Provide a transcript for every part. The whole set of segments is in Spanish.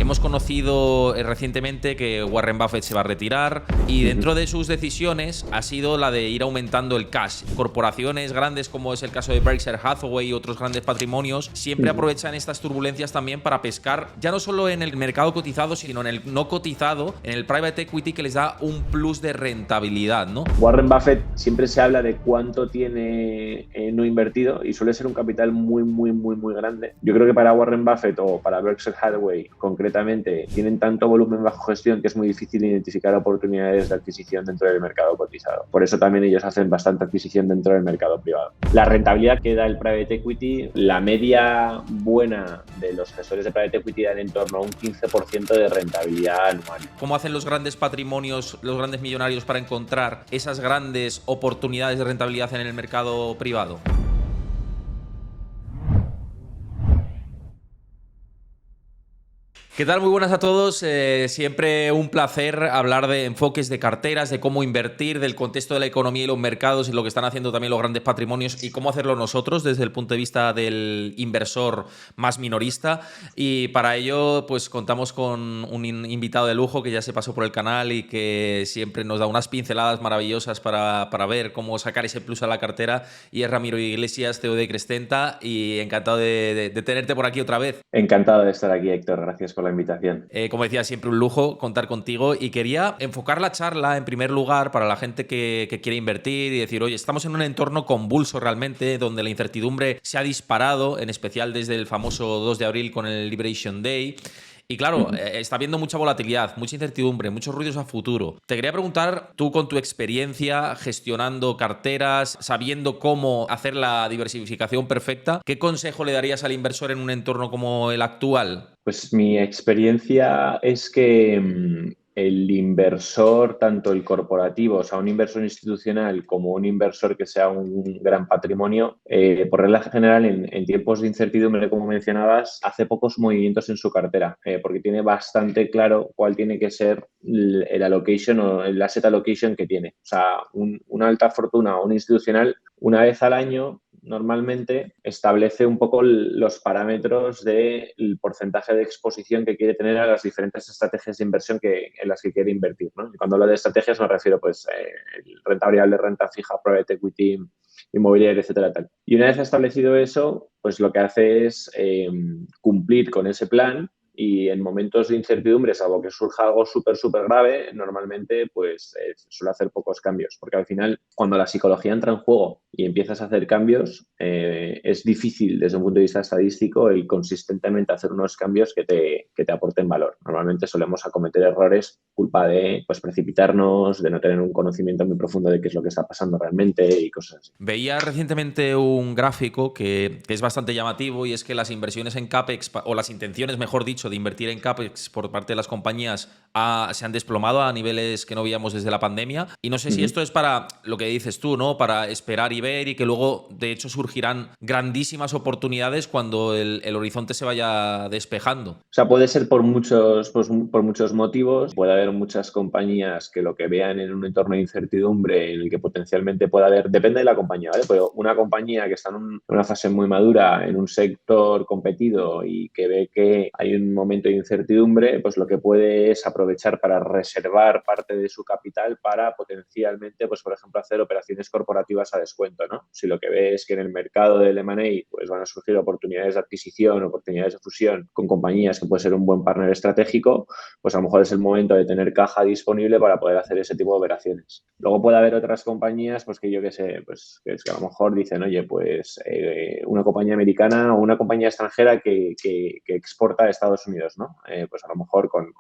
Hemos conocido recientemente que Warren Buffett se va a retirar y dentro de sus decisiones ha sido la de ir aumentando el cash. Corporaciones grandes como es el caso de Berkshire Hathaway y otros grandes patrimonios siempre aprovechan estas turbulencias también para pescar ya no solo en el mercado cotizado, sino en el no cotizado, en el private equity, que les da un plus de rentabilidad, ¿no? Warren Buffett siempre se habla de cuánto tiene no invertido y suele ser un capital muy grande. Yo creo que para Warren Buffett o para Berkshire Hathaway concretamente tienen tanto volumen bajo gestión que es muy difícil identificar oportunidades de adquisición dentro del mercado cotizado. Por eso también ellos hacen bastante adquisición dentro del mercado privado. La rentabilidad que da el private equity, la media buena de los gestores de private equity dan en torno a un 15% de rentabilidad anual. ¿Cómo hacen los grandes patrimonios, los grandes millonarios para encontrar esas grandes oportunidades de rentabilidad en el mercado privado? ¿Qué tal? Muy buenas a todos. Siempre un placer hablar de enfoques de carteras, de cómo invertir, del contexto de la economía y los mercados y lo que están haciendo también los grandes patrimonios y cómo hacerlo nosotros desde el punto de vista del inversor más minorista. Y para ello, pues contamos con un invitado de lujo que ya se pasó por el canal y que siempre nos da unas pinceladas maravillosas para ver cómo sacar ese plus a la cartera. Y es Ramiro Iglesias, CEO de Crescenta, y encantado de tenerte por aquí otra vez. Encantado de estar aquí, Héctor. Gracias por la invitación. Como decía, siempre un lujo contar contigo y quería enfocar la charla en primer lugar para la gente que quiere invertir y decir, oye, estamos en un entorno convulso realmente donde la incertidumbre se ha disparado, en especial desde el famoso 2 de abril con el Liberation Day. Y claro, está habiendo mucha volatilidad, mucha incertidumbre, muchos ruidos a futuro. Te quería preguntar, tú con tu experiencia gestionando carteras, sabiendo cómo hacer la diversificación perfecta, ¿qué consejo le darías al inversor en un entorno como el actual? Pues mi experiencia es que el inversor, tanto el corporativo, o sea, un inversor institucional como un inversor que sea un gran patrimonio, por regla general, en tiempos de incertidumbre, como mencionabas, hace pocos movimientos en su cartera, porque tiene bastante claro cuál tiene que ser el allocation o el asset allocation que tiene. O sea, una alta fortuna o un institucional, una vez al año, normalmente establece un poco los parámetros del porcentaje de exposición que quiere tener a las diferentes estrategias de inversión en las que quiere invertir, ¿no? Y cuando hablo de estrategias me refiero pues renta variable, renta fija, private equity, inmobiliaria, etcétera, tal. Y una vez establecido eso, pues lo que hace es cumplir con ese plan. Y en momentos de incertidumbre, salvo que surja algo súper grave, normalmente pues suele hacer pocos cambios. Porque al final, cuando la psicología entra en juego y empiezas a hacer cambios, es difícil desde un punto de vista estadístico el consistentemente hacer unos cambios que te aporten valor. Normalmente solemos acometer errores culpa de pues, precipitarnos, de no tener un conocimiento muy profundo de qué es lo que está pasando realmente y cosas así. Veía recientemente un gráfico que es bastante llamativo y es que las inversiones en CAPEX, o las intenciones, mejor dicho, de invertir en CAPEX por parte de las compañías se han desplomado a niveles que no veíamos desde la pandemia. Y no sé si esto es para lo que dices tú, ¿no? Para esperar y ver y que luego, de hecho, surgirán grandísimas oportunidades cuando el horizonte se vaya despejando. O sea, puede ser por muchos motivos. Puede haber muchas compañías que lo que vean en un entorno de incertidumbre en el que potencialmente pueda haber, depende de la compañía, ¿vale? Pero una compañía que está en una fase muy madura, en un sector competido y que ve que hay un momento de incertidumbre, pues lo que puede es aprovechar para reservar parte de su capital para potencialmente, pues por ejemplo, hacer operaciones corporativas a descuento, ¿no? Si lo que ve es que en el mercado del M&A pues van a surgir oportunidades de adquisición, oportunidades de fusión con compañías que puede ser un buen partner estratégico, pues a lo mejor es el momento de tener caja disponible para poder hacer ese tipo de operaciones. Luego puede haber otras compañías, pues que yo qué sé, pues que a lo mejor dicen, oye, pues una compañía americana o una compañía extranjera que exporta a Estados Unidos, ¿no? Pues a lo mejor con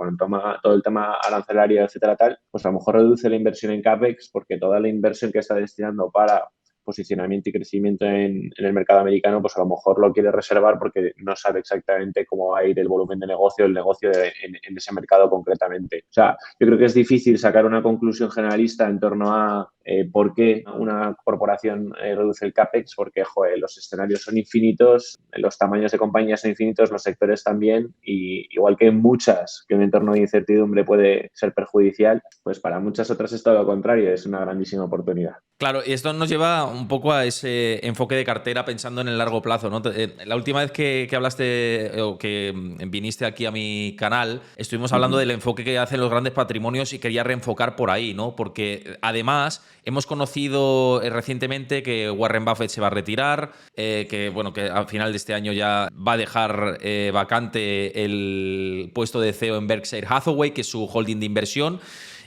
todo el tema arancelario, etcétera, tal, pues a lo mejor reduce la inversión en CAPEX porque toda la inversión que está destinando para posicionamiento y crecimiento en el mercado americano, pues a lo mejor lo quiere reservar porque no sabe exactamente cómo va a ir el volumen de negocio, en ese mercado concretamente. O sea, yo creo que es difícil sacar una conclusión generalista en torno a ¿Por qué una corporación reduce el CAPEX? Porque, joder, los escenarios son infinitos, los tamaños de compañías son infinitos, los sectores también, y igual que en muchas, que un entorno de incertidumbre puede ser perjudicial, pues para muchas otras es todo lo contrario, es una grandísima oportunidad. Claro, y esto nos lleva un poco a ese enfoque de cartera pensando en el largo plazo, ¿no? La última vez que hablaste o que viniste aquí a mi canal, estuvimos hablando del enfoque que hacen los grandes patrimonios y quería reenfocar por ahí, ¿no? Porque además hemos conocido recientemente que Warren Buffett se va a retirar, que bueno, que al final de este año ya va a dejar vacante el puesto de CEO en Berkshire Hathaway, que es su holding de inversión.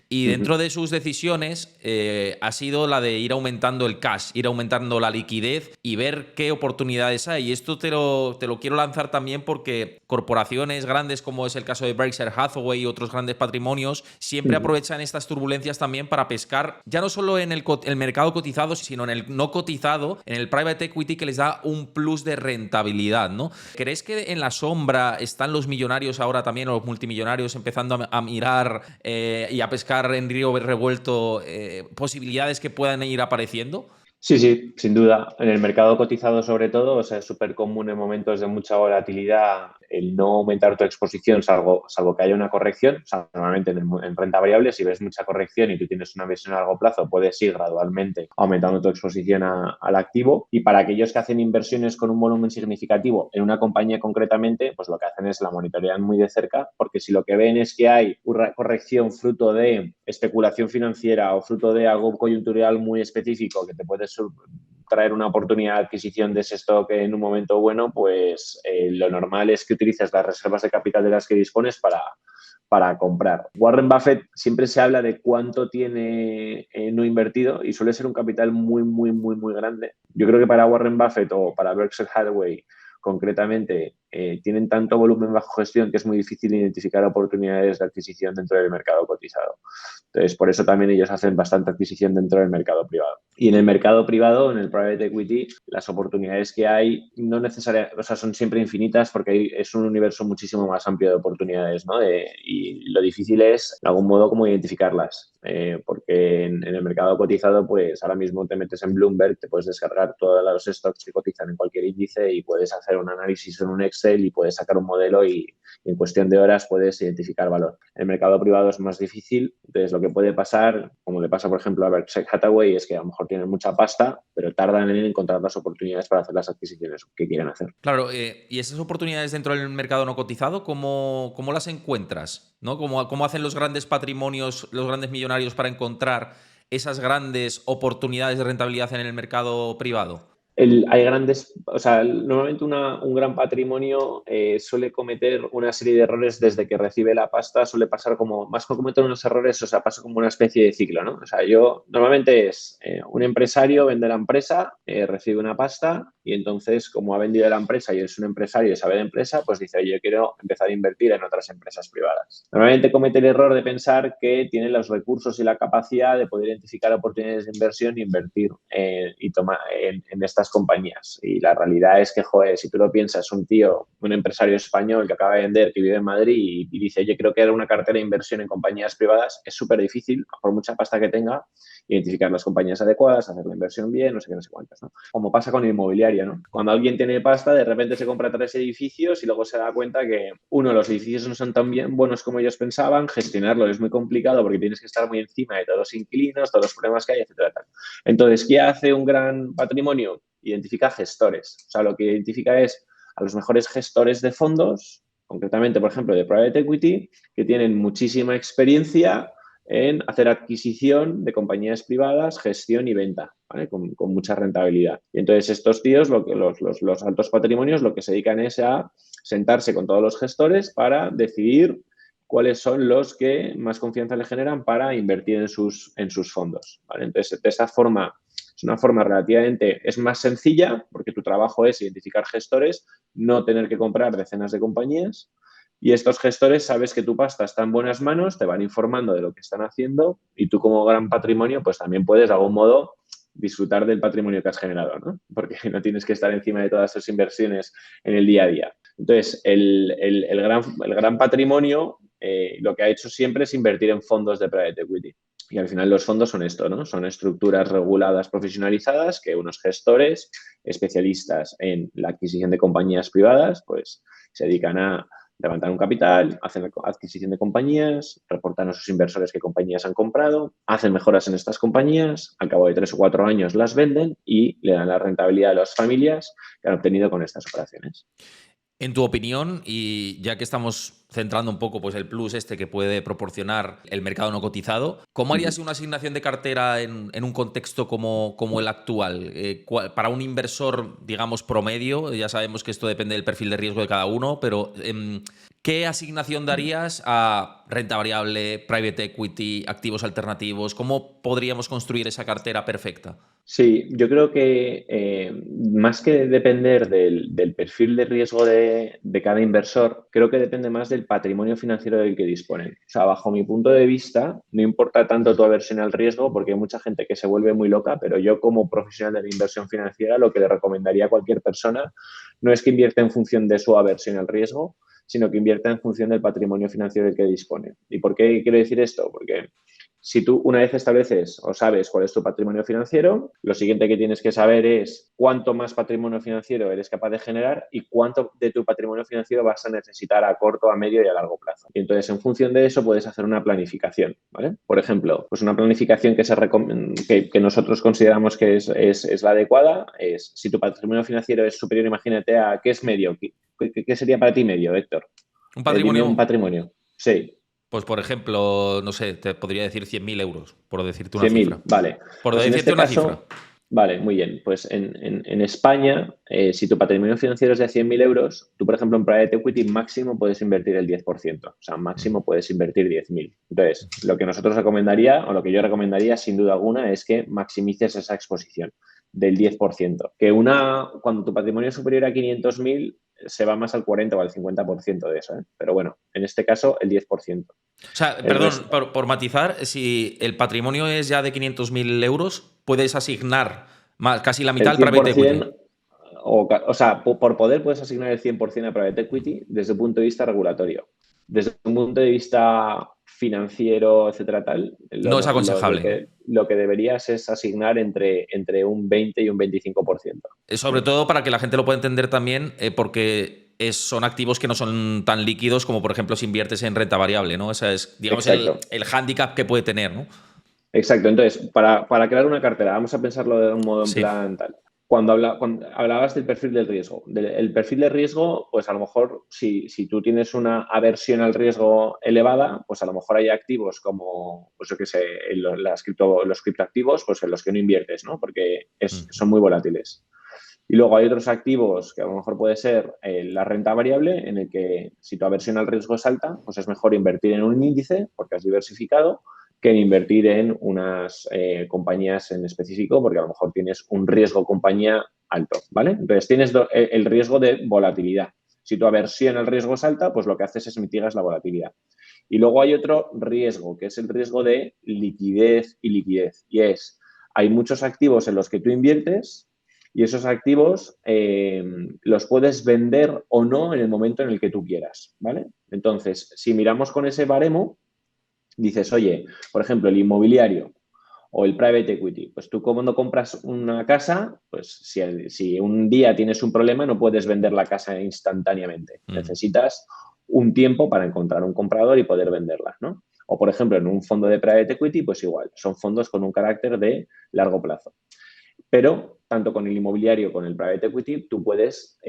Y dentro de sus decisiones ha sido la de ir aumentando el cash, ir aumentando la liquidez y ver qué oportunidades hay. Y esto te lo quiero lanzar también porque corporaciones grandes, como es el caso de Berkshire Hathaway y otros grandes patrimonios, siempre aprovechan estas turbulencias también para pescar, ya no solo en el mercado cotizado, sino en el no cotizado, en el private equity, que les da un plus de rentabilidad, ¿no? ¿Crees que en la sombra están los millonarios ahora también, o los multimillonarios, empezando a mirar y a pescar en río revuelto posibilidades que puedan ir apareciendo? Sí, sí, sin duda. En el mercado cotizado sobre todo, o sea, es súper común en momentos de mucha volatilidad el no aumentar tu exposición, salvo que haya una corrección. O sea, normalmente en renta variable, si ves mucha corrección y tú tienes una visión a largo plazo, puedes ir gradualmente aumentando tu exposición al activo. Y para aquellos que hacen inversiones con un volumen significativo en una compañía concretamente, pues lo que hacen es la monitorean muy de cerca, porque si lo que ven es que hay una corrección fruto de especulación financiera o fruto de algo coyuntural muy específico que te puede traer una oportunidad de adquisición de ese stock en un momento bueno, pues lo normal es que utilices las reservas de capital de las que dispones para comprar. Warren Buffett siempre se habla de cuánto tiene no invertido y suele ser un capital muy, muy, muy, muy grande. Yo creo que para Warren Buffett o para Berkshire Hathaway concretamente tienen tanto volumen bajo gestión que es muy difícil identificar oportunidades de adquisición dentro del mercado cotizado. Entonces, por eso también ellos hacen bastante adquisición dentro del mercado privado. Y en el mercado privado, en el private equity, las oportunidades que hay no necesariamente, o sea, son siempre infinitas porque es un universo muchísimo más amplio de oportunidades, ¿no? Y lo difícil es, de algún modo, cómo identificarlas. Porque en el mercado cotizado, pues ahora mismo te metes en Bloomberg, te puedes descargar todos los stocks que cotizan en cualquier índice y puedes hacer un análisis en un Excel y puedes sacar un modelo y en cuestión de horas puedes identificar valor. En el mercado privado es más difícil, entonces lo que puede pasar, como le pasa por ejemplo a Berkshire Hathaway, es que a lo mejor tienen mucha pasta, pero tardan en encontrar las oportunidades para hacer las adquisiciones que quieren hacer. Claro, y esas oportunidades dentro del mercado no cotizado, ¿cómo las encuentras? ¿No? ¿Cómo hacen los grandes patrimonios, los grandes millonarios para encontrar esas grandes oportunidades de rentabilidad en el mercado privado? Hay grandes, o sea, normalmente un gran patrimonio suele cometer una serie de errores desde que recibe la pasta, suele pasar como, más que cometer unos errores, o sea, pasa como una especie de ciclo, ¿no? O sea, normalmente es un empresario vende la empresa, recibe una pasta y entonces, como ha vendido la empresa y es un empresario y sabe de empresa, pues dice, oye, yo quiero empezar a invertir en otras empresas privadas. Normalmente comete el error de pensar que tiene los recursos y la capacidad de poder identificar oportunidades de inversión e invertir y tomar en estas compañías. Y la realidad es que, joder, si tú lo piensas, un tío, un empresario español que acaba de vender, que vive en Madrid y dice, oye, creo que era una cartera de inversión en compañías privadas, es súper difícil, por mucha pasta que tenga, identificar las compañías adecuadas, hacer la inversión bien, no sé qué, no sé cuántas, ¿no? Como pasa con el inmobiliario, ¿no? Cuando alguien tiene pasta, de repente se compra 3 edificios y luego se da cuenta que, uno, los edificios no son tan bien buenos como ellos pensaban, gestionarlo es muy complicado porque tienes que estar muy encima de todos los inquilinos, todos los problemas que hay, etcétera, etcétera. Entonces, ¿qué hace un gran patrimonio? Identifica gestores. O sea, lo que identifica es a los mejores gestores de fondos, concretamente, por ejemplo, de private equity, que tienen muchísima experiencia en hacer adquisición de compañías privadas, gestión y venta, ¿vale? Con mucha rentabilidad. Y entonces estos tíos, los altos patrimonios, lo que se dedican es a sentarse con todos los gestores para decidir cuáles son los que más confianza le generan para invertir en sus fondos, ¿vale? Entonces, de esa forma, es una forma relativamente, es más sencilla porque tu trabajo es identificar gestores, no tener que comprar decenas de compañías y estos gestores sabes que tu pasta está en buenas manos, te van informando de lo que están haciendo y tú como gran patrimonio pues también puedes de algún modo disfrutar del patrimonio que has generado, ¿no? Porque no tienes que estar encima de todas tus inversiones en el día a día. Entonces, el gran patrimonio lo que ha hecho siempre es invertir en fondos de private equity. Y al final los fondos son esto, ¿no? Son estructuras reguladas, profesionalizadas, que unos gestores especialistas en la adquisición de compañías privadas, pues se dedican a levantar un capital, hacen la adquisición de compañías, reportan a sus inversores qué compañías han comprado, hacen mejoras en estas compañías, al cabo de 3 o 4 años las venden y le dan la rentabilidad a las familias que han obtenido con estas operaciones. En tu opinión, y ya que estamos centrando un poco pues, el plus este que puede proporcionar el mercado no cotizado, ¿cómo harías una asignación de cartera en un contexto como el actual? Para un inversor, digamos, promedio, ya sabemos que esto depende del perfil de riesgo de cada uno, pero ¿qué asignación darías a renta variable, private equity, activos alternativos? ¿Cómo podríamos construir esa cartera perfecta? Sí, yo creo que más que depender del perfil de riesgo de cada inversor, creo que depende más del patrimonio financiero del que disponen. O sea, bajo mi punto de vista, no importa tanto tu aversión al riesgo, porque hay mucha gente que se vuelve muy loca, pero yo como profesional de la inversión financiera, lo que le recomendaría a cualquier persona no es que invierta en función de su aversión al riesgo, sino que invierta en función del patrimonio financiero del que dispone. ¿Y por qué quiero decir esto? Porque si tú una vez estableces o sabes cuál es tu patrimonio financiero, lo siguiente que tienes que saber es cuánto más patrimonio financiero eres capaz de generar y cuánto de tu patrimonio financiero vas a necesitar a corto, a medio y a largo plazo. Y entonces, en función de eso, puedes hacer una planificación, ¿vale? Por ejemplo, pues una planificación que nosotros consideramos que es la adecuada es si tu patrimonio financiero es superior, imagínate, a ¿qué es medio? ¿Qué sería para ti medio, Héctor? Un Dime patrimonio, un patrimonio. Sí, pues por ejemplo, no sé, te podría decir 100.000 euros, por decirte una 100.000, cifra. vale. Por Pues en decirte este una cifra. caso, vale, muy bien. Pues en España, si tu patrimonio financiero es de 100.000 euros, tú, por ejemplo, en private equity máximo puedes invertir el 10%. O sea, máximo puedes invertir 10.000. Entonces, lo que nosotros recomendaría, o lo que yo recomendaría, sin duda alguna, es que maximices esa exposición del 10%. Cuando tu patrimonio es superior a 500.000, se va más al 40 o al 50% de eso, ¿eh? Pero bueno, en este caso, el 10%. O sea, El perdón, resto, por matizar, si el patrimonio es ya de 500.000 euros, puedes asignar casi la mitad el al private equity. 100%, o sea, por poder puedes asignar el 100% a private equity desde un punto de vista regulatorio. Desde un punto de vista financiero, etcétera, tal, No es aconsejable. lo que deberías es asignar entre un 20 y un 25%. Sobre todo para que la gente lo pueda entender también, porque son activos que no son tan líquidos como, por ejemplo, si inviertes en renta variable, ¿no? Ese es, digamos, el, Exacto. el hándicap que puede tener, ¿no? Exacto. Entonces, para crear una cartera, vamos a pensarlo de un modo en Sí. plan tal. Cuando hablabas del perfil del riesgo, el perfil de riesgo, pues a lo mejor si tú tienes una aversión al riesgo elevada, pues a lo mejor hay activos como, pues yo qué sé, los criptoactivos, pues en los que no inviertes, ¿no? Porque Mm. son muy volátiles. Y luego hay otros activos que a lo mejor puede ser la renta variable, en el que si tu aversión al riesgo es alta, pues es mejor invertir en un índice porque has diversificado que en invertir en unas compañías en específico porque a lo mejor tienes un riesgo compañía alto, ¿vale? Entonces tienes el riesgo de volatilidad. Si tu aversión al riesgo es alta, pues lo que haces es mitigas la volatilidad. Y luego hay otro riesgo, que es el riesgo de liquidez y liquidez. Y hay muchos activos en los que tú inviertes y esos activos los puedes vender o no en el momento en el que tú quieras, ¿vale? Entonces, si miramos con ese baremo, dices, oye, por ejemplo, el inmobiliario o el private equity, pues tú cuando compras una casa, pues si un día tienes un problema no puedes vender la casa instantáneamente. Mm. Necesitas un tiempo para encontrar un comprador y poder venderla, ¿no? O, por ejemplo, en un fondo de private equity, pues igual, son fondos con un carácter de largo plazo. Pero tanto con el inmobiliario como con el private equity, tú puedes,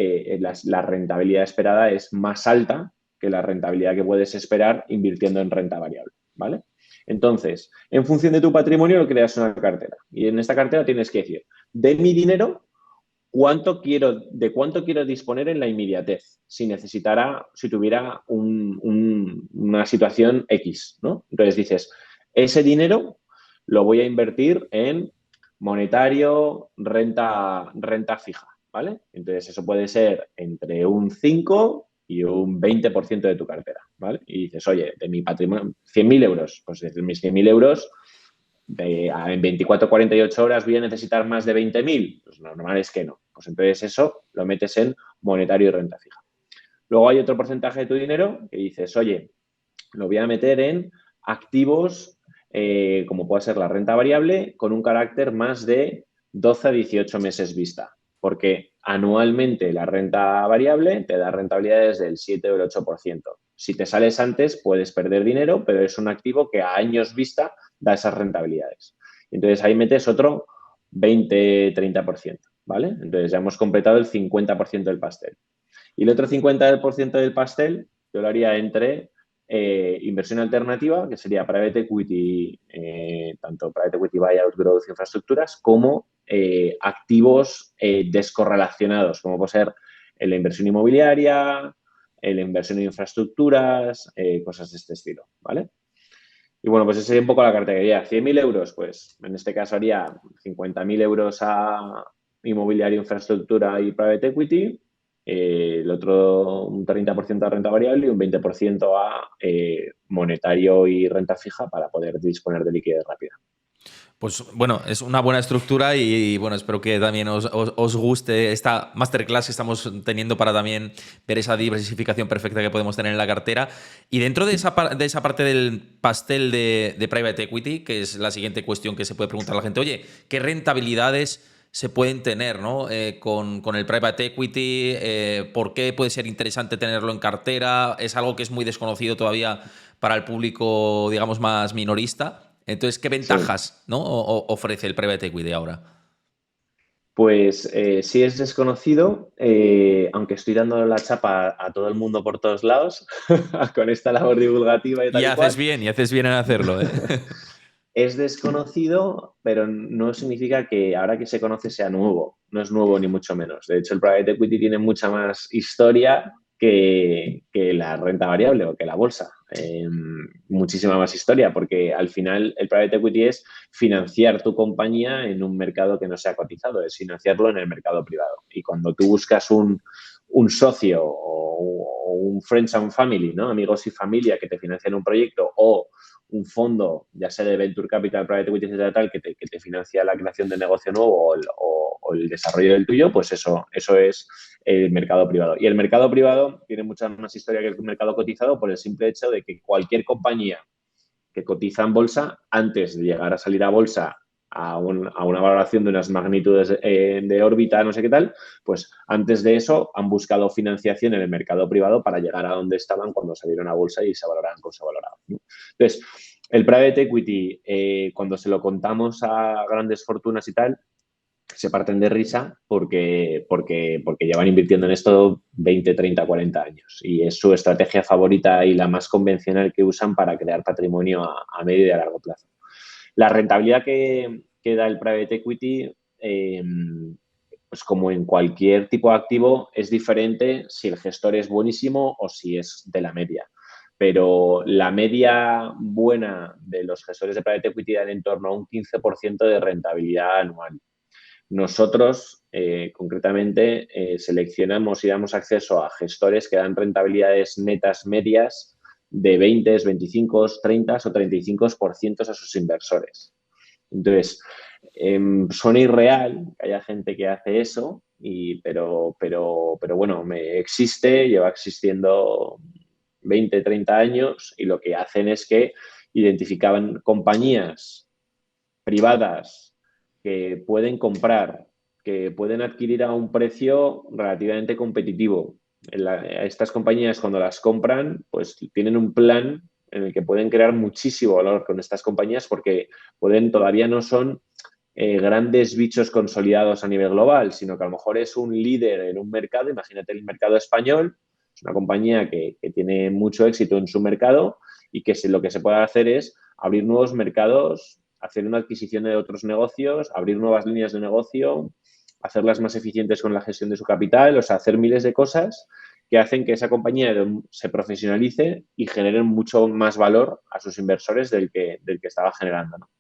la rentabilidad esperada es más alta que la rentabilidad que puedes esperar invirtiendo en renta variable, ¿vale? Entonces, en función de tu patrimonio, lo creas una cartera. Y en esta cartera tienes que decir, de mi dinero, de cuánto quiero disponer en la inmediatez, si tuviera una situación X, ¿no? Entonces dices, ese dinero lo voy a invertir en monetario, renta fija, ¿vale? Entonces eso puede ser entre un 5 y un 20% de tu cartera, ¿vale? Y dices, oye, de mi patrimonio, 100.000 euros, pues de mis 100.000 euros, en 24 48 horas voy a necesitar más de 20.000. Pues lo normal es que no. Pues entonces eso lo metes en monetario y renta fija. Luego hay otro porcentaje de tu dinero que dices, oye, lo voy a meter en activos como puede ser la renta variable, con un carácter más de 12 a 18 meses vista. Porque anualmente la renta variable te da rentabilidades del 7 o el 8%. Si te sales antes, puedes perder dinero, pero es un activo que a años vista da esas rentabilidades. Entonces ahí metes otro 20-30%, ¿vale? Entonces ya hemos completado el 50% del pastel. Y el otro 50% del pastel yo lo haría entre inversión alternativa, que sería private equity, tanto private equity, buyout, growth, infraestructuras, como activos descorrelacionados, como puede ser la inversión inmobiliaria, la inversión en infraestructuras, cosas de este estilo, ¿vale? Y bueno, pues esa sería un poco la cartelería. 100.000 euros, pues en este caso haría 50.000 euros a inmobiliario, infraestructura y private equity, el otro un 30% a renta variable y un 20% a monetario y renta fija para poder disponer de liquidez rápida. Pues bueno, es una buena estructura y bueno, espero que también os guste esta masterclass que estamos teniendo para también ver esa diversificación perfecta que podemos tener en la cartera. Y dentro de esa parte del pastel de private equity, que es la siguiente cuestión que se puede preguntar a la gente, oye, ¿qué rentabilidades se pueden tener, ¿no? Con el private equity? ¿Por qué puede ser interesante tenerlo en cartera? Es algo que es muy desconocido todavía para el público, digamos, más minorista. Entonces, ¿qué Sí. ventajas, ¿no? ofrece el private equity ahora? Pues sí es desconocido, aunque estoy dando la chapa a todo el mundo por todos lados con esta labor divulgativa y tal y cual. Y haces bien en hacerlo, ¿eh? Es desconocido, pero no significa que ahora que se conoce sea nuevo. No es nuevo ni mucho menos. De hecho, el private equity tiene mucha más historia que la renta variable o que la bolsa. Muchísima más historia, porque al final el private equity es financiar tu compañía en un mercado que no sea cotizado, es financiarlo en el mercado privado. Y cuando tú buscas un socio o un friends and family, ¿no? Amigos y familia que te financian un proyecto o un fondo, ya sea de Venture Capital, Private Equity, etcétera, tal, que te financia la creación de negocio nuevo o el desarrollo del tuyo, pues eso es el mercado privado. Y el mercado privado tiene mucha más historia que el mercado cotizado por el simple hecho de que cualquier compañía que cotiza en bolsa, antes de llegar a salir a bolsa a una valoración de unas magnitudes de órbita, no sé qué tal, pues antes de eso han buscado financiación en el mercado privado para llegar a donde estaban cuando salieron a bolsa y se valoraban como se valoraban, ¿no? Entonces, el private equity, cuando se lo contamos a grandes fortunas y tal, se parten de risa porque llevan invirtiendo en esto 20, 30, 40 años y es su estrategia favorita y la más convencional que usan para crear patrimonio a medio y a largo plazo. La rentabilidad que da el private equity, pues como en cualquier tipo de activo, es diferente si el gestor es buenísimo o si es de la media. Pero la media buena de los gestores de private equity da en torno a un 15% de rentabilidad anual. Nosotros, concretamente, seleccionamos y damos acceso a gestores que dan rentabilidades netas medias de 20, 25, 30 o 35% a sus inversores. Entonces, suena irreal que haya gente que hace eso, pero bueno, existe, lleva existiendo 20, 30 años y lo que hacen es que identificaban compañías privadas que pueden comprar, que pueden adquirir a un precio relativamente competitivo. Estas compañías cuando las compran, pues tienen un plan en el que pueden crear muchísimo valor con estas compañías porque todavía no son grandes bichos consolidados a nivel global, sino que a lo mejor es un líder en un mercado. Imagínate el mercado español, es una compañía que tiene mucho éxito en su mercado y que lo que se puede hacer es abrir nuevos mercados, hacer una adquisición de otros negocios, abrir nuevas líneas de negocio, hacerlas más eficientes con la gestión de su capital, o sea, hacer miles de cosas que hacen que esa compañía se profesionalice y genere mucho más valor a sus inversores del que estaba generando, ¿no?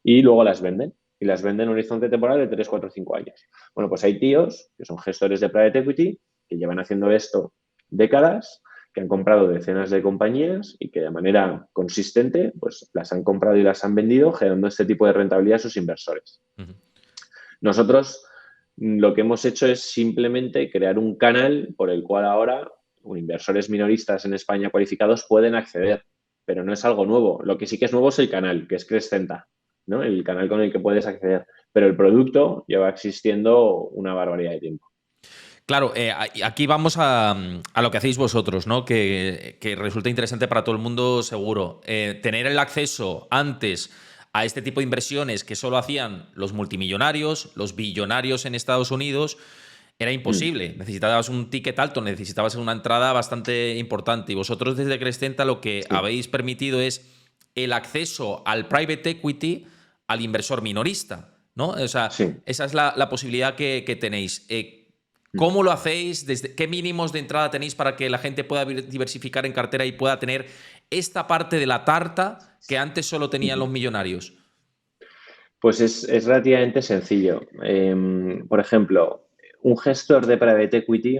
Y luego las venden. Y las venden en un horizonte temporal de 3, 4, 5 años. Bueno, pues hay tíos que son gestores de private equity que llevan haciendo esto décadas, que han comprado decenas de compañías y que de manera consistente pues las han comprado y las han vendido, generando este tipo de rentabilidad a sus inversores. Ujú. Nosotros lo que hemos hecho es simplemente crear un canal por el cual ahora inversores minoristas en España cualificados pueden acceder, pero no es algo nuevo. Lo que sí que es nuevo es el canal, que es Crescenta, ¿no? El canal con el que puedes acceder. Pero el producto lleva existiendo una barbaridad de tiempo. Claro, aquí vamos a lo que hacéis vosotros, ¿no? Que resulta interesante para todo el mundo, seguro. Tener el acceso antes a este tipo de inversiones que solo hacían los multimillonarios, los billonarios en Estados Unidos, era Mm, imposible. Necesitabas un ticket alto, necesitabas una entrada bastante importante. Y vosotros desde Crescenta lo que sí, habéis permitido es el acceso al private equity al inversor minorista, ¿no? O sea, sí. esa es la posibilidad que tenéis. Mm. ¿Cómo lo hacéis? ¿Qué mínimos de entrada tenéis para que la gente pueda diversificar en cartera y pueda tener esta parte de la tarta que antes solo tenían Ujú. los millonarios? Pues es relativamente sencillo. Por ejemplo, un gestor de private equity,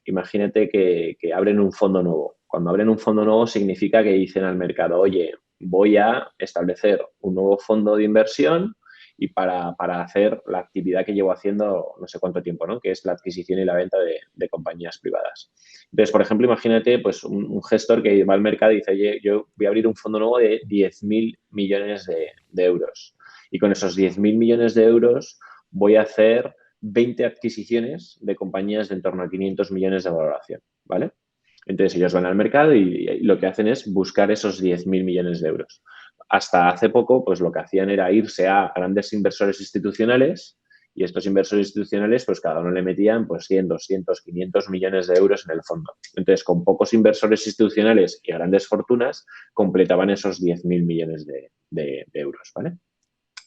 imagínate que abren un fondo nuevo. Cuando abren un fondo nuevo significa que dicen al mercado, oye, voy a establecer un nuevo fondo de inversión y para hacer la actividad que llevo haciendo no sé cuánto tiempo, ¿no? Que es la adquisición y la venta de compañías privadas. Entonces, por ejemplo, imagínate pues, un gestor que va al mercado y dice, oye, yo voy a abrir un fondo nuevo de 10.000 millones de euros. Y con esos 10.000 millones de euros voy a hacer 20 adquisiciones de compañías de en torno a 500 millones de valoración, ¿vale? Entonces ellos van al mercado y lo que hacen es buscar esos 10.000 millones de euros. Hasta hace poco, pues lo que hacían era irse a grandes inversores institucionales y estos inversores institucionales, pues cada uno le metían pues 100, 200, 500 millones de euros en el fondo. Entonces, con pocos inversores institucionales y grandes fortunas, completaban esos 10.000 millones de euros, ¿vale?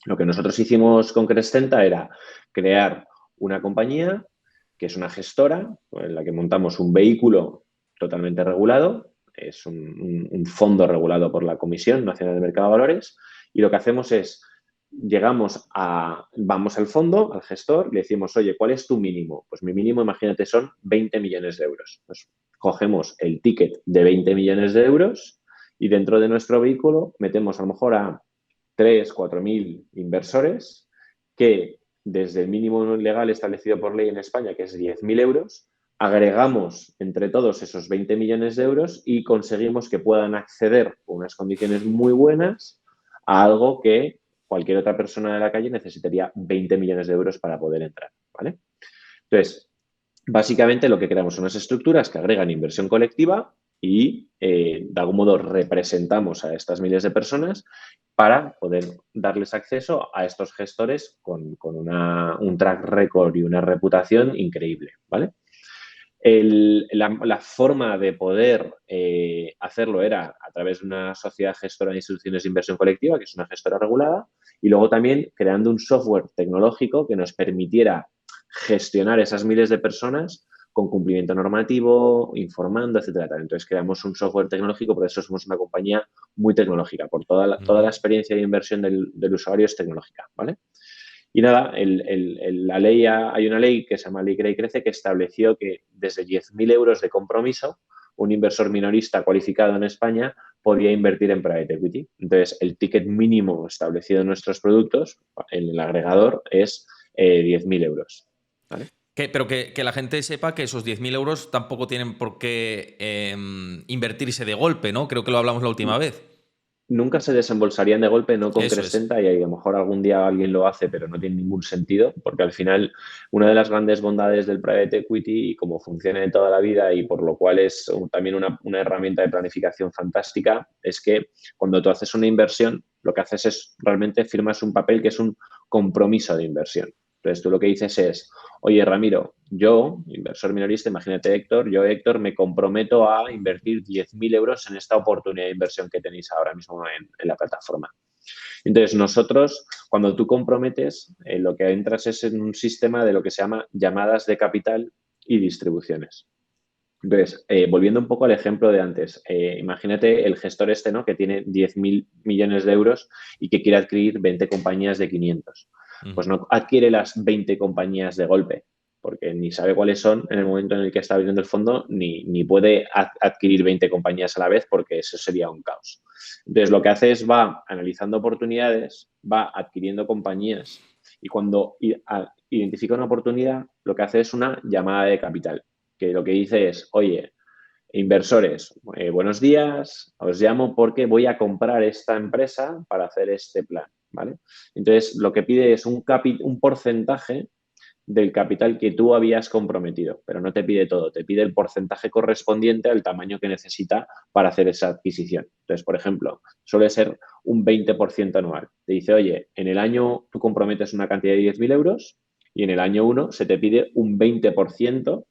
Lo que nosotros hicimos con Crescenta era crear una compañía que es una gestora en la que montamos un vehículo totalmente regulado, es un fondo regulado por la Comisión Nacional de Mercado de Valores, y lo que hacemos es vamos al fondo, al gestor, le decimos, oye, ¿cuál es tu mínimo? Pues mi mínimo, imagínate, son 20 millones de euros. Pues cogemos el ticket de 20 millones de euros y dentro de nuestro vehículo metemos a lo mejor a 3, 4.000 inversores que desde el mínimo legal establecido por ley en España, que es 10.000 euros, agregamos entre todos esos 20 millones de euros y conseguimos que puedan acceder con unas condiciones muy buenas a algo que cualquier otra persona de la calle necesitaría 20 millones de euros para poder entrar, ¿vale? Entonces, básicamente lo que creamos son unas estructuras que agregan inversión colectiva y de algún modo representamos a estas miles de personas para poder darles acceso a estos gestores con un track record y una reputación increíble, ¿vale? La forma de poder hacerlo era a través de una sociedad gestora de instituciones de inversión colectiva, que es una gestora regulada, y luego también creando un software tecnológico que nos permitiera gestionar esas miles de personas con cumplimiento normativo, informando, etcétera. Entonces creamos un software tecnológico, por eso somos una compañía muy tecnológica, por toda la Ujú. experiencia de inversión del usuario es tecnológica, ¿vale? Y nada, hay una ley que se llama Ley Crea y Crece que estableció que desde 10.000 euros de compromiso, un inversor minorista cualificado en España podía invertir en private equity. Entonces, el ticket mínimo establecido en nuestros productos, en el agregador, es 10.000 euros. ¿Vale? Pero que la gente sepa que esos 10.000 euros tampoco tienen por qué invertirse de golpe, ¿no? Creo que lo hablamos la última vez. Nunca se desembolsarían de golpe, no con Eso es. Crescenta, y a lo mejor algún día alguien lo hace, pero no tiene ningún sentido, porque al final una de las grandes bondades del private equity y como funciona de toda la vida y por lo cual es también una herramienta de planificación fantástica, es que cuando tú haces una inversión, lo que haces es realmente firmas un papel que es un compromiso de inversión. Entonces tú lo que dices es, oye Ramiro, yo, inversor minorista, imagínate Héctor, yo Héctor me comprometo a invertir 10.000 euros en esta oportunidad de inversión que tenéis ahora mismo en la plataforma. Entonces nosotros, cuando tú comprometes, lo que entras es en un sistema de lo que se llama llamadas de capital y distribuciones. Entonces, volviendo un poco al ejemplo de antes, imagínate el gestor este, ¿no? Que tiene 10.000 millones de euros y que quiere adquirir 20 compañías de 500. Pues Ujú. no adquiere las 20 compañías de golpe, porque ni sabe cuáles son en el momento en el que está abriendo el fondo, ni puede adquirir 20 compañías a la vez, porque eso sería un caos. Entonces, lo que hace es va analizando oportunidades, va adquiriendo compañías y cuando identifica una oportunidad, lo que hace es una llamada de capital que lo que dice es, oye, inversores, buenos días, os llamo porque voy a comprar esta empresa para hacer este plan, ¿vale? Entonces, lo que pide es un porcentaje del capital que tú habías comprometido, pero no te pide todo, te pide el porcentaje correspondiente al tamaño que necesita para hacer esa adquisición. Entonces, por ejemplo, suele ser un 20% anual. Te dice, oye, en el año tú comprometes una cantidad de 10.000 euros y en el año 1 se te pide un 20%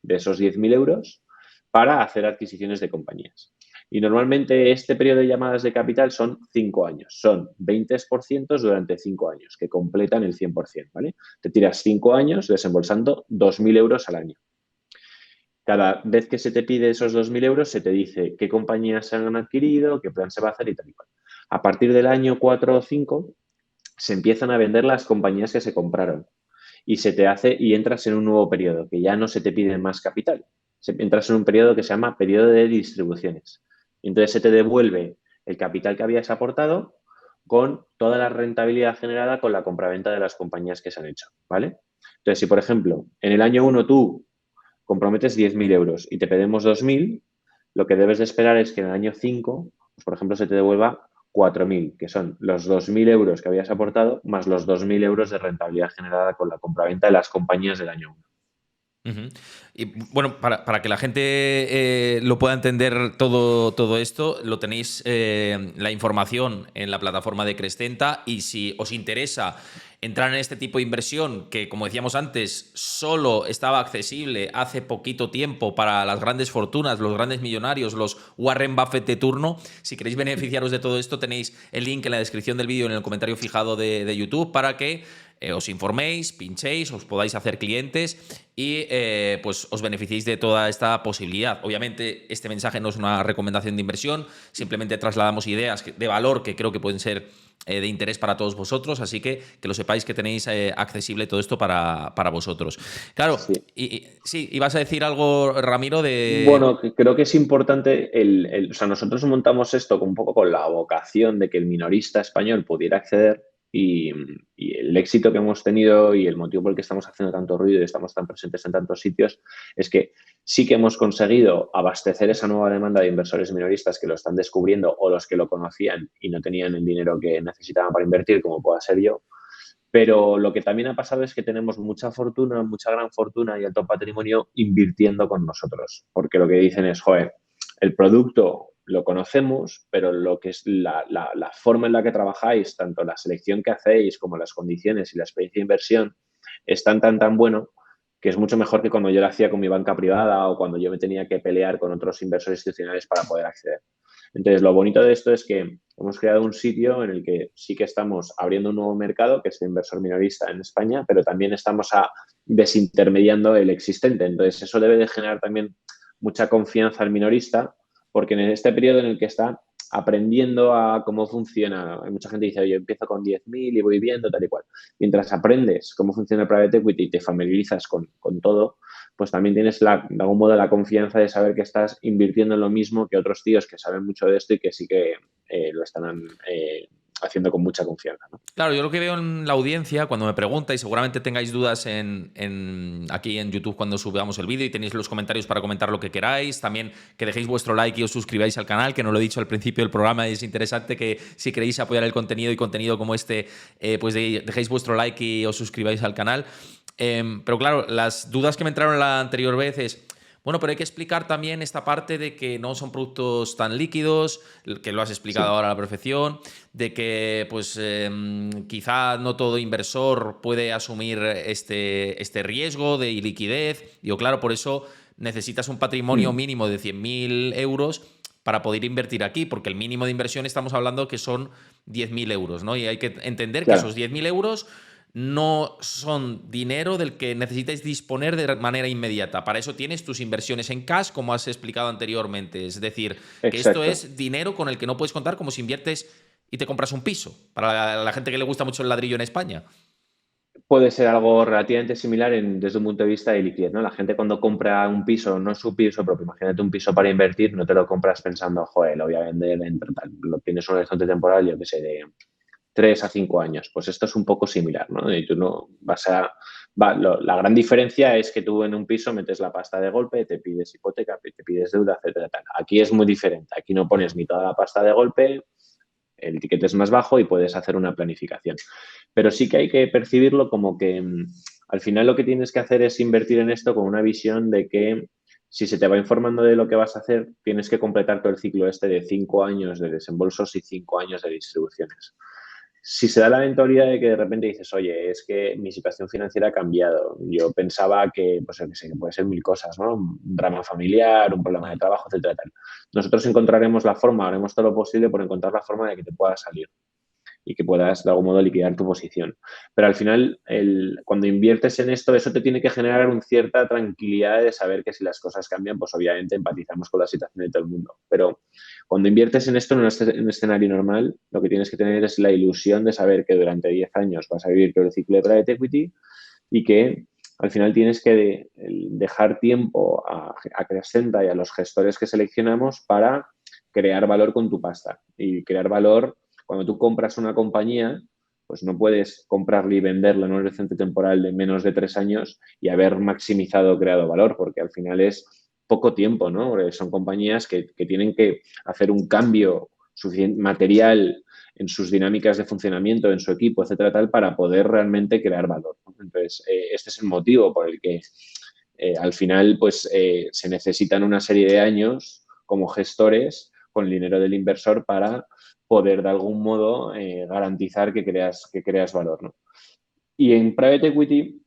de esos 10.000 euros para hacer adquisiciones de compañías. Y normalmente este periodo de llamadas de capital son 5 años. Son 20% durante 5 años, que completan el 100%, ¿vale? Te tiras 5 años desembolsando 2.000 euros al año. Cada vez que se te pide esos 2.000 euros, se te dice qué compañías se han adquirido, qué plan se va a hacer y tal y cual. A partir del año 4 o 5, se empiezan a vender las compañías que se compraron y se te hace y entras en un nuevo periodo, que ya no se te pide más capital. Entras en un periodo que se llama periodo de distribuciones. Y entonces se te devuelve el capital que habías aportado con toda la rentabilidad generada con la compraventa de las compañías que se han hecho, ¿vale? Entonces, si por ejemplo, en el año 1 tú comprometes 10.000 euros y te pedimos 2.000, lo que debes de esperar es que en el año 5, pues por ejemplo, se te devuelva 4.000, que son los 2.000 euros que habías aportado más los 2.000 euros de rentabilidad generada con la compraventa de las compañías del año 1. Ujú. Y bueno, para que la gente lo pueda entender todo esto, lo tenéis la información en la plataforma de Crescenta y si os interesa entrar en este tipo de inversión que, como decíamos antes, solo estaba accesible hace poquito tiempo para las grandes fortunas, los grandes millonarios, los Warren Buffett de turno, si queréis beneficiaros de todo esto, tenéis el link en la descripción del vídeo, en el comentario fijado de YouTube, para que os informéis, pinchéis, os podáis hacer clientes y pues os beneficiéis de toda esta posibilidad. Obviamente este mensaje no es una recomendación de inversión, simplemente trasladamos ideas de valor que creo que pueden ser de interés para todos vosotros, así que lo sepáis que tenéis accesible todo esto para vosotros. Claro, Sí. sí, ibas a decir algo, Ramiro, de... Bueno, creo que es importante, o sea, nosotros montamos esto un poco con la vocación de que el minorista español pudiera acceder y, y el éxito que hemos tenido y el motivo por el que estamos haciendo tanto ruido y estamos tan presentes en tantos sitios es que sí que hemos conseguido abastecer esa nueva demanda de inversores minoristas que lo están descubriendo o los que lo conocían y no tenían el dinero que necesitaban para invertir, como pueda ser yo. Pero lo que también ha pasado es que tenemos mucha fortuna, mucha gran fortuna y alto patrimonio invirtiendo con nosotros. Porque lo que dicen es, joder, el producto lo conocemos, pero lo que es la forma en la que trabajáis, tanto la selección que hacéis como las condiciones y la experiencia de inversión, es tan bueno que es mucho mejor que cuando yo lo hacía con mi banca privada o cuando yo me tenía que pelear con otros inversores institucionales para poder acceder. Entonces, lo bonito de esto es que hemos creado un sitio en el que sí que estamos abriendo un nuevo mercado, que es el inversor minorista en España, pero también estamos desintermediando el existente. Entonces, eso debe de generar también mucha confianza al minorista, porque en este periodo en el que está aprendiendo a cómo funciona, hay mucha gente que dice, yo empiezo con 10.000 y voy viendo tal y cual. Mientras aprendes cómo funciona el private equity y te familiarizas con todo, pues también tienes de algún modo la confianza de saber que estás invirtiendo en lo mismo que otros tíos que saben mucho de esto y que sí que lo están haciendo con mucha confianza, ¿no? Claro, yo lo que veo en la audiencia cuando me pregunta, y seguramente tengáis dudas aquí en YouTube cuando subamos el vídeo y tenéis los comentarios para comentar lo que queráis, también que dejéis vuestro like y os suscribáis al canal, que no lo he dicho al principio del programa, y es interesante que si queréis apoyar el contenido y contenido como este, pues dejéis vuestro like y os suscribáis al canal. Pero claro, las dudas que me entraron la anterior vez es... Bueno, pero hay que explicar también esta parte de que no son productos tan líquidos, que lo has explicado Sí. ahora a la perfección, de que pues quizá no todo inversor puede asumir este riesgo de iliquidez. Digo, claro, por eso necesitas un patrimonio mínimo de 100.000 euros para poder invertir aquí, porque el mínimo de inversión estamos hablando que son 10.000 euros, ¿no? Y hay que entender que esos Claro. 10.000 euros no son dinero del que necesitáis disponer de manera inmediata. Para eso tienes tus inversiones en cash, como has explicado anteriormente. Es decir, que esto Exacto. es dinero con el que no puedes contar como si inviertes y te compras un piso. Para la gente que le gusta mucho el ladrillo en España. Puede ser algo relativamente similar desde un punto de vista de liquidez, ¿no? La gente cuando compra un piso, no su piso propio, imagínate un piso para invertir, no te lo compras pensando, joder, lo voy a vender dentro, tal. Lo tienes un horizonte temporal, yo qué sé, de 3 a 5 años. Pues esto es un poco similar, ¿no? Y tú no vas a... la gran diferencia es que tú en un piso metes la pasta de golpe, te pides hipoteca, te pides deuda, etcétera, tal. Aquí es muy diferente. Aquí no pones ni toda la pasta de golpe, el ticket es más bajo y puedes hacer una planificación. Pero sí que hay que percibirlo como que al final lo que tienes que hacer es invertir en esto con una visión de que si se te va informando de lo que vas a hacer, tienes que completar todo el ciclo este de 5 años de desembolsos y 5 años de distribuciones. Si se da la eventualidad de que de repente dices, oye, es que mi situación financiera ha cambiado. Yo pensaba que, pues, yo qué sé, que puede ser mil cosas, ¿no? Un drama familiar, un problema de trabajo, etcétera, tal. Nosotros encontraremos la forma, haremos todo lo posible por encontrar la forma de que te pueda salir y que puedas de algún modo liquidar tu posición. Pero al final, cuando inviertes en esto, eso te tiene que generar una cierta tranquilidad de saber que si las cosas cambian, pues obviamente empatizamos con la situación de todo el mundo. Pero cuando inviertes en esto en un escenario normal, lo que tienes que tener es la ilusión de saber que durante 10 años vas a vivir todo el ciclo de private equity y que al final tienes que dejar tiempo a Crescenta y a los gestores que seleccionamos para crear valor con tu pasta. Y crear valor, cuando tú compras una compañía, pues no puedes comprarla y venderla en un horizonte temporal de menos de 3 años y haber maximizado o creado valor, porque al final es poco tiempo, ¿no? Porque son compañías que tienen que hacer un cambio material en sus dinámicas de funcionamiento, en su equipo, etcétera, tal, para poder realmente crear valor, ¿no? Entonces, este es el motivo por el que al final pues, se necesitan una serie de años como gestores con el dinero del inversor para poder de algún modo garantizar que creas valor, ¿no? Y en private equity,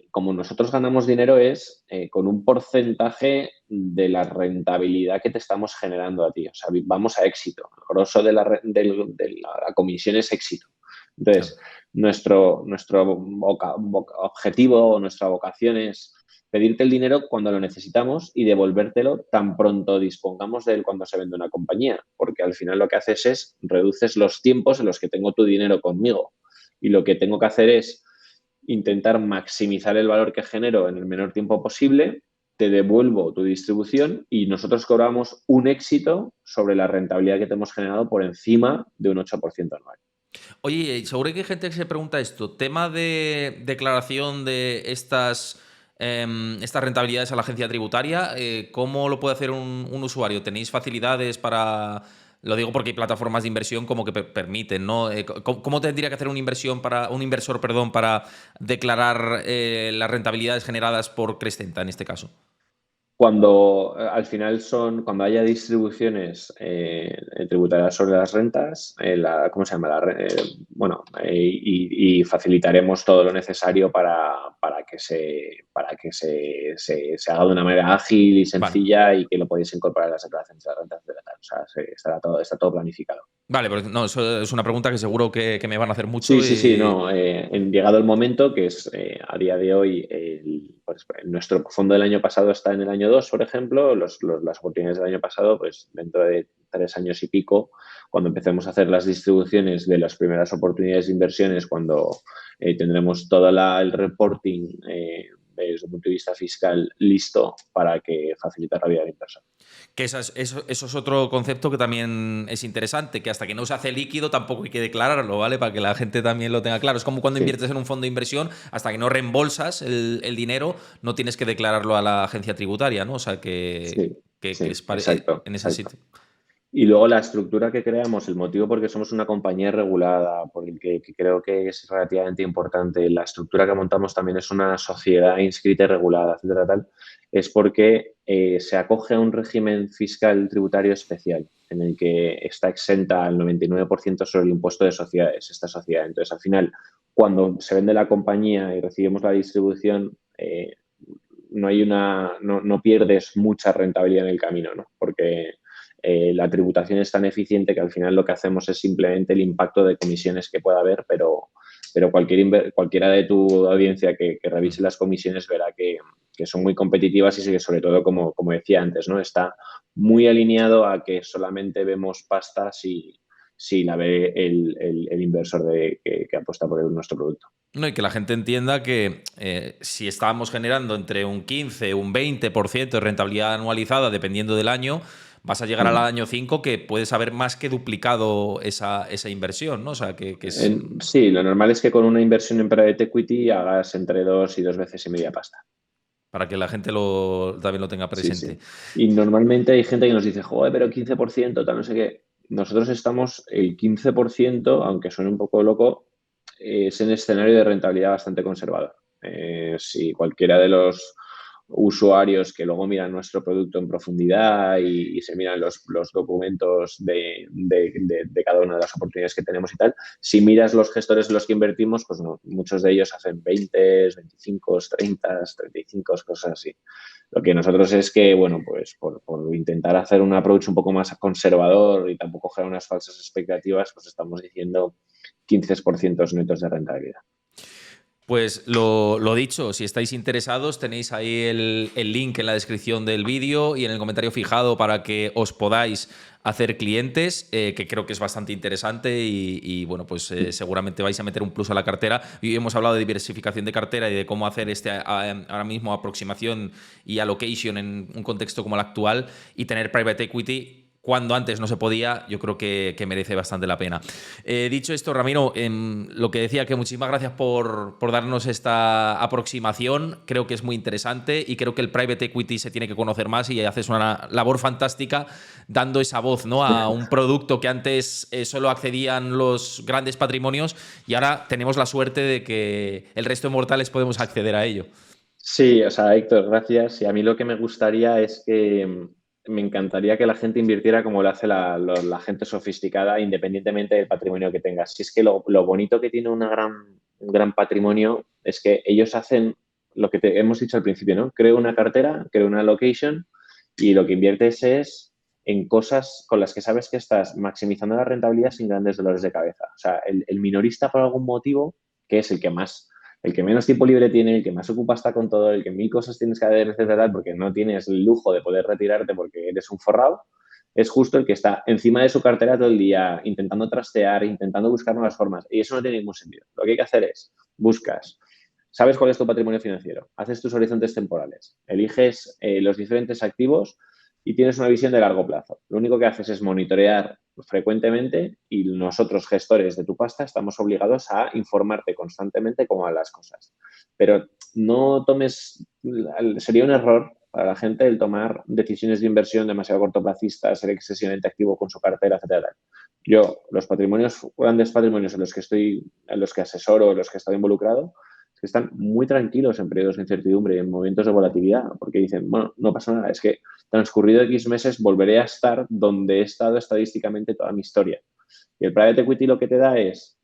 como nosotros ganamos dinero es con un porcentaje de la rentabilidad que te estamos generando a ti. O sea, vamos a éxito. El grosso de la comisión es éxito. Entonces, Claro. nuestro objetivo o nuestra vocación es pedirte el dinero cuando lo necesitamos y devolvértelo tan pronto dispongamos de él cuando se vende una compañía. Porque al final lo que haces es reduces los tiempos en los que tengo tu dinero conmigo. Y lo que tengo que hacer es intentar maximizar el valor que genero en el menor tiempo posible, te devuelvo tu distribución y nosotros cobramos un éxito sobre la rentabilidad que te hemos generado por encima de un 8% anual. Oye, seguro que hay gente que se pregunta esto. Tema de declaración de estas rentabilidades a la agencia tributaria, ¿cómo lo puede hacer un usuario? ¿Tenéis facilidades para...? Lo digo porque hay plataformas de inversión como que permiten, ¿no? ¿Cómo tendría que hacer una inversión para un inversor, perdón, para declarar las rentabilidades generadas por Crescenta en este caso? Cuando al final cuando haya distribuciones tributarias sobre las rentas, ¿cómo se llama? Bueno, y facilitaremos todo lo necesario para que se haga de una manera ágil y Vale. sencilla y que lo podáis incorporar a las declaraciones de rentas de la tal. O sea, está todo planificado. Vale, pero no, eso es una pregunta que seguro que me van a hacer Sí, mucho sí, sí, y... no. Llegado el momento, que es a día de hoy, pues, nuestro fondo del año pasado está en el año 2, por ejemplo, las oportunidades del año pasado, pues dentro de 3 años y pico, cuando empecemos a hacer las distribuciones de las primeras oportunidades de inversiones, cuando tendremos todo el reporting desde un punto de vista fiscal listo para que facilitar la vida del inversor. Que eso es otro concepto que también es interesante, que hasta que no se hace líquido tampoco hay que declararlo, ¿vale? Para que la gente también lo tenga claro. Es como cuando Sí, inviertes en un fondo de inversión, hasta que no reembolsas el dinero, no tienes que declararlo a la agencia tributaria, ¿no? O sea, sí, que sí, es exacto, en ese exacto. sitio. Y luego la estructura que creamos, el motivo por qué somos una compañía regulada, por el que creo que es relativamente importante, la estructura que montamos también es una sociedad inscrita y regulada, etcétera, tal, es porque se acoge a un régimen fiscal tributario especial en el que está exenta al 99% sobre el impuesto de sociedades, esta sociedad. Entonces, al final, cuando se vende la compañía y recibimos la distribución, no pierdes mucha rentabilidad en el camino, ¿no? Porque la tributación es tan eficiente que al final lo que hacemos es simplemente el impacto de comisiones que pueda haber, pero cualquiera de tu audiencia que revise las comisiones verá que son muy competitivas y que sobre todo, como decía antes, ¿no? Está muy alineado a que solamente vemos pasta si la ve el inversor que apuesta por nuestro producto. No, y que la gente entienda que si estábamos generando entre un 15 un 20% de rentabilidad anualizada, dependiendo del año, vas a llegar al año 5 que puedes haber más que duplicado esa inversión, ¿no? O sea, que es Sí, lo normal es que con una inversión en private equity hagas entre 2 y 2 veces y media pasta. para que la gente también lo tenga Sí, presente. sí. Y normalmente hay gente que nos dice, joder, pero 15%, tal, no sé qué. Nosotros estamos el 15%, aunque suene un poco loco, es en escenario de rentabilidad bastante conservador. Si cualquiera de los usuarios que luego miran nuestro producto en profundidad y se miran los documentos de cada una de las oportunidades que tenemos y tal, si miras los gestores en los que invertimos, pues no, muchos de ellos hacen 20, 25, 30, 35, cosas así. Lo que nosotros es que, bueno, pues por intentar hacer un approach un poco más conservador y tampoco generar unas falsas expectativas, pues estamos diciendo 15% netos de rentabilidad. Pues lo dicho, si estáis interesados, tenéis ahí el link en la descripción del vídeo y en el comentario fijado para que os podáis hacer clientes, que creo que es bastante interesante y bueno, pues seguramente vais a meter un plus a la cartera. Y hemos hablado de diversificación de cartera y de cómo hacer ahora mismo aproximación y allocation en un contexto como el actual, y tener private equity cuando antes no se podía, yo creo que merece bastante la pena. Dicho esto, Ramiro, lo que decía, que muchísimas gracias por darnos esta aproximación. Creo que es muy interesante y creo que el private equity se tiene que conocer más, y haces una labor fantástica dando esa voz, ¿no?, a un producto que antes solo accedían los grandes patrimonios, y ahora tenemos la suerte de que el resto de mortales podemos acceder a ello. Sí, o sea, Héctor, gracias. Y a mí lo que me gustaría es que me encantaría que la gente invirtiera como lo hace la gente sofisticada, independientemente del patrimonio que tenga. Si es que lo bonito que tiene un gran patrimonio es que ellos hacen lo que hemos dicho al principio, ¿no? Creo una cartera, creo una allocation y lo que inviertes es en cosas con las que sabes que estás maximizando la rentabilidad sin grandes dolores de cabeza. O sea, el minorista por algún motivo, que es el que menos tiempo libre tiene, el que más ocupa está con todo, el que mil cosas tienes que hacer, etcétera, porque no tienes el lujo de poder retirarte porque eres un forrado, es justo el que está encima de su cartera todo el día intentando trastear, intentando buscar nuevas formas. Y eso no tiene ningún sentido. Lo que hay que hacer es, buscas, sabes cuál es tu patrimonio financiero, haces tus horizontes temporales, eliges los diferentes activos y tienes una visión de largo plazo. Lo único que haces es monitorear frecuentemente y nosotros, gestores de tu pasta, estamos obligados a informarte constantemente cómo van las cosas. Pero no tomes, sería un error para la gente el tomar decisiones de inversión demasiado cortoplacistas, ser excesivamente activo con su cartera, etcétera. Yo, los grandes patrimonios en los que asesoro, en los que he estado involucrado, que están muy tranquilos en periodos de incertidumbre y en momentos de volatilidad, porque dicen, bueno, no pasa nada, es que transcurrido X meses volveré a estar donde he estado estadísticamente toda mi historia. Y el private equity lo que te da es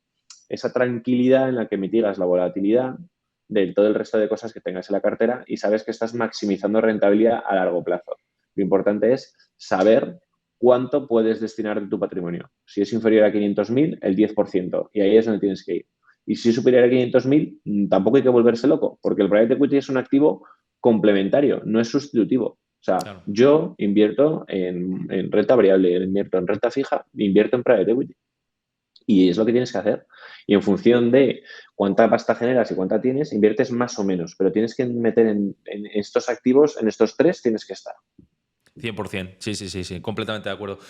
esa tranquilidad en la que mitigas la volatilidad de todo el resto de cosas que tengas en la cartera y sabes que estás maximizando rentabilidad a largo plazo. Lo importante es saber cuánto puedes destinar de tu patrimonio. Si es inferior a 500.000, el 10%, y ahí es donde tienes que ir. Y si es superior a 500.000, tampoco hay que volverse loco, porque el private equity es un activo complementario, no es sustitutivo. O sea, Claro. yo invierto en renta variable, invierto en renta fija, invierto en private equity. Y es lo que tienes que hacer. Y en función de cuánta pasta generas y cuánta tienes, inviertes más o menos. Pero tienes que meter en estos activos, en estos tres, tienes que estar. 100%, sí, sí, sí, sí, completamente de acuerdo.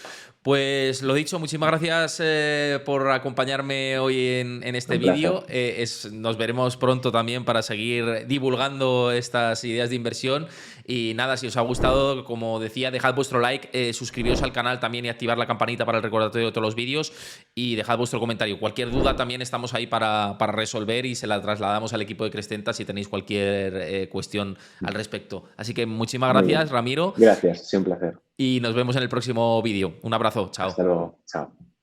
Pues lo dicho, muchísimas gracias por acompañarme hoy en este Un placer. vídeo. Nos veremos pronto también para seguir divulgando estas ideas de inversión. Y nada, si os ha gustado, como decía, dejad vuestro like, suscribiros al canal también y activar la campanita para el recordatorio de todos los vídeos, y dejad vuestro comentario. Cualquier duda también estamos ahí para resolver, y se la trasladamos al equipo de Crescenta si tenéis cualquier cuestión al respecto. Así que muchísimas Muy gracias, bien. Ramiro, Gracias, siempre un placer. y nos vemos en el próximo vídeo. Un abrazo, chao. Hasta luego. Chao.